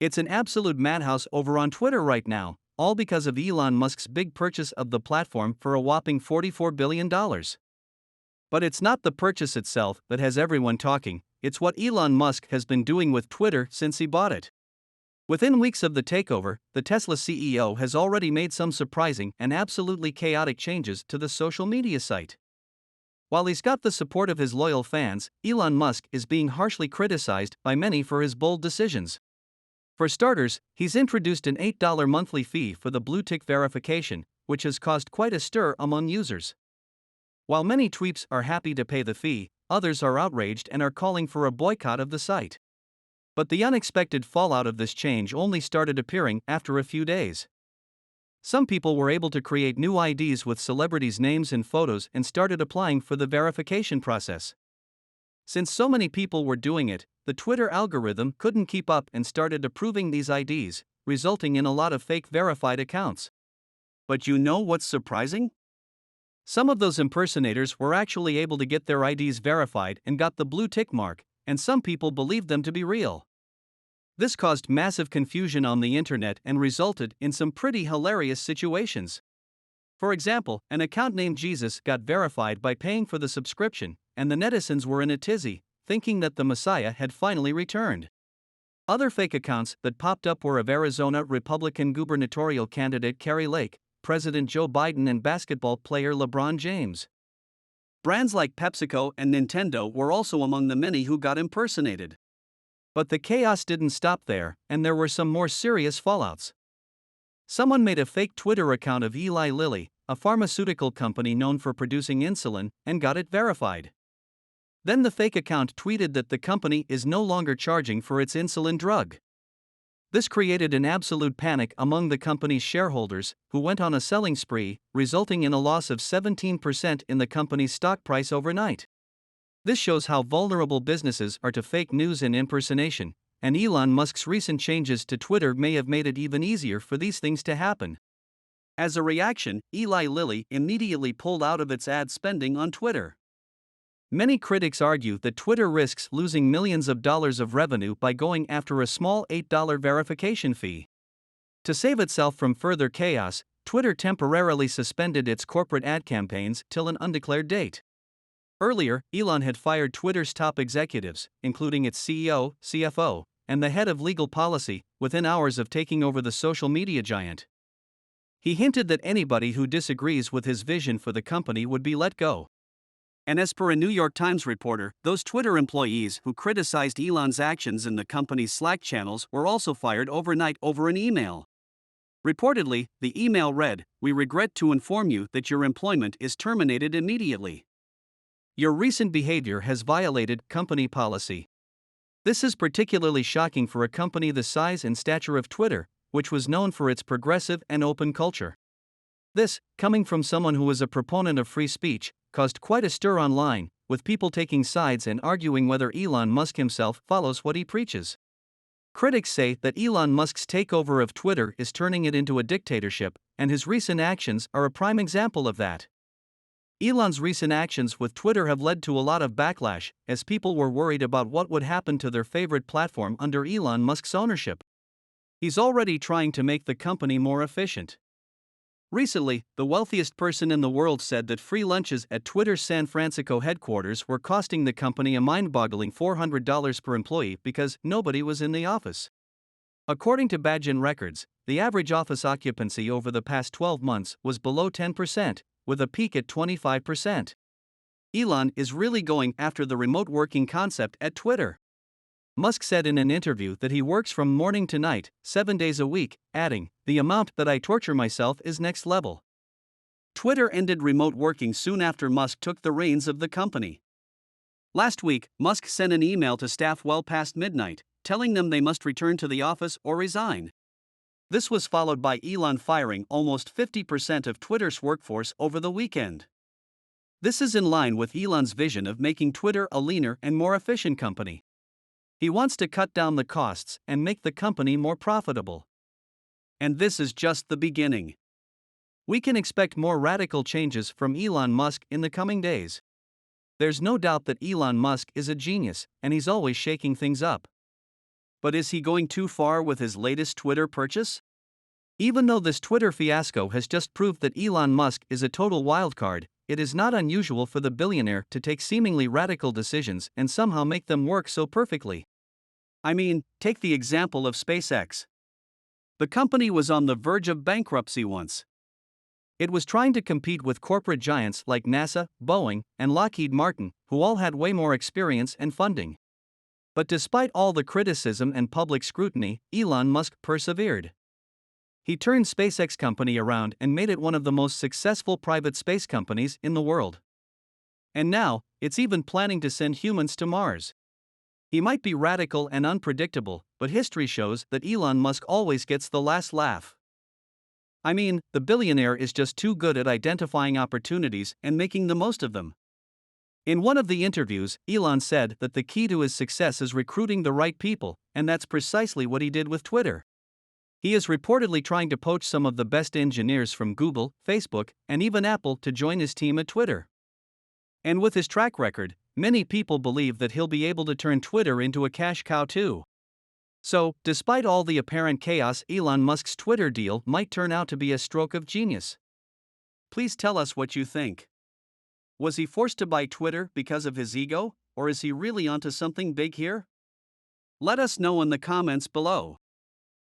It's an absolute madhouse over on Twitter right now, all because of Elon Musk's big purchase of the platform for a whopping $44 billion. But it's not the purchase itself that has everyone talking, it's what Elon Musk has been doing with Twitter since he bought it. Within weeks of the takeover, the Tesla CEO has already made some surprising and absolutely chaotic changes to the social media site. While he's got the support of his loyal fans, Elon Musk is being harshly criticized by many for his bold decisions. For starters, he's introduced an $8 monthly fee for the blue tick verification, which has caused quite a stir among users. While many tweeps are happy to pay the fee, others are outraged and are calling for a boycott of the site. But the unexpected fallout of this change only started appearing after a few days. Some people were able to create new IDs with celebrities' names and photos and started applying for the verification process. Since so many people were doing it, the Twitter algorithm couldn't keep up and started approving these IDs, resulting in a lot of fake verified accounts. But you know what's surprising? Some of those impersonators were actually able to get their IDs verified and got the blue tick mark, and some people believed them to be real. This caused massive confusion on the internet and resulted in some pretty hilarious situations. For example, an account named Jesus got verified by paying for the subscription, and the netizens were in a tizzy, thinking that the Messiah had finally returned. Other fake accounts that popped up were of Arizona Republican gubernatorial candidate Kari Lake, President Joe Biden, and basketball player LeBron James. Brands like PepsiCo and Nintendo were also among the many who got impersonated. But the chaos didn't stop there, and there were some more serious fallouts. Someone made a fake Twitter account of Eli Lilly, a pharmaceutical company known for producing insulin, and got it verified. Then the fake account tweeted that the company is no longer charging for its insulin drug. This created an absolute panic among the company's shareholders, who went on a selling spree, resulting in a loss of 17% in the company's stock price overnight. This shows how vulnerable businesses are to fake news and impersonation, and Elon Musk's recent changes to Twitter may have made it even easier for these things to happen. As a reaction, Eli Lilly immediately pulled out of its ad spending on Twitter. Many critics argue that Twitter risks losing millions of dollars of revenue by going after a small $8 verification fee. To save itself from further chaos, Twitter temporarily suspended its corporate ad campaigns till an undeclared date. Earlier, Elon had fired Twitter's top executives, including its CEO, CFO, and the head of legal policy, within hours of taking over the social media giant. He hinted that anybody who disagrees with his vision for the company would be let go. And as per a New York Times reporter, those Twitter employees who criticized Elon's actions in the company's Slack channels were also fired overnight over an email. Reportedly, the email read, "We regret to inform you that your employment is terminated immediately. Your recent behavior has violated company policy." This is particularly shocking for a company the size and stature of Twitter, which was known for its progressive and open culture. This, coming from someone who was a proponent of free speech, caused quite a stir online, with people taking sides and arguing whether Elon Musk himself follows what he preaches. Critics say that Elon Musk's takeover of Twitter is turning it into a dictatorship, and his recent actions are a prime example of that. Elon's recent actions with Twitter have led to a lot of backlash, as people were worried about what would happen to their favorite platform under Elon Musk's ownership. He's already trying to make the company more efficient. Recently, the wealthiest person in the world said that free lunches at Twitter's San Francisco headquarters were costing the company a mind-boggling $400 per employee because nobody was in the office. According to Badgen Records, the average office occupancy over the past 12 months was below 10%, with a peak at 25%. Elon is really going after the remote working concept at Twitter. Musk said in an interview that he works from morning to night, 7 days a week, adding, "The amount that I torture myself is next level." Twitter ended remote working soon after Musk took the reins of the company. Last week, Musk sent an email to staff well past midnight, telling them they must return to the office or resign. This was followed by Elon firing almost 50% of Twitter's workforce over the weekend. This is in line with Elon's vision of making Twitter a leaner and more efficient company. He wants to cut down the costs and make the company more profitable. And this is just the beginning. We can expect more radical changes from Elon Musk in the coming days. There's no doubt that Elon Musk is a genius, and he's always shaking things up. But is he going too far with his latest Twitter purchase? Even though this Twitter fiasco has just proved that Elon Musk is a total wildcard, it is not unusual for the billionaire to take seemingly radical decisions and somehow make them work so perfectly. I mean, take the example of SpaceX. The company was on the verge of bankruptcy once. It was trying to compete with corporate giants like NASA, Boeing, and Lockheed Martin, who all had way more experience and funding. But despite all the criticism and public scrutiny, Elon Musk persevered. He turned SpaceX company around and made it one of the most successful private space companies in the world. And now, it's even planning to send humans to Mars. He might be radical and unpredictable, but history shows that Elon Musk always gets the last laugh. I mean, the billionaire is just too good at identifying opportunities and making the most of them. In one of the interviews, Elon said that the key to his success is recruiting the right people, and that's precisely what he did with Twitter. He is reportedly trying to poach some of the best engineers from Google, Facebook, and even Apple to join his team at Twitter. And with his track record, many people believe that he'll be able to turn Twitter into a cash cow too. So, despite all the apparent chaos, Elon Musk's Twitter deal might turn out to be a stroke of genius. Please tell us what you think. Was he forced to buy Twitter because of his ego, or is he really onto something big here? Let us know in the comments below.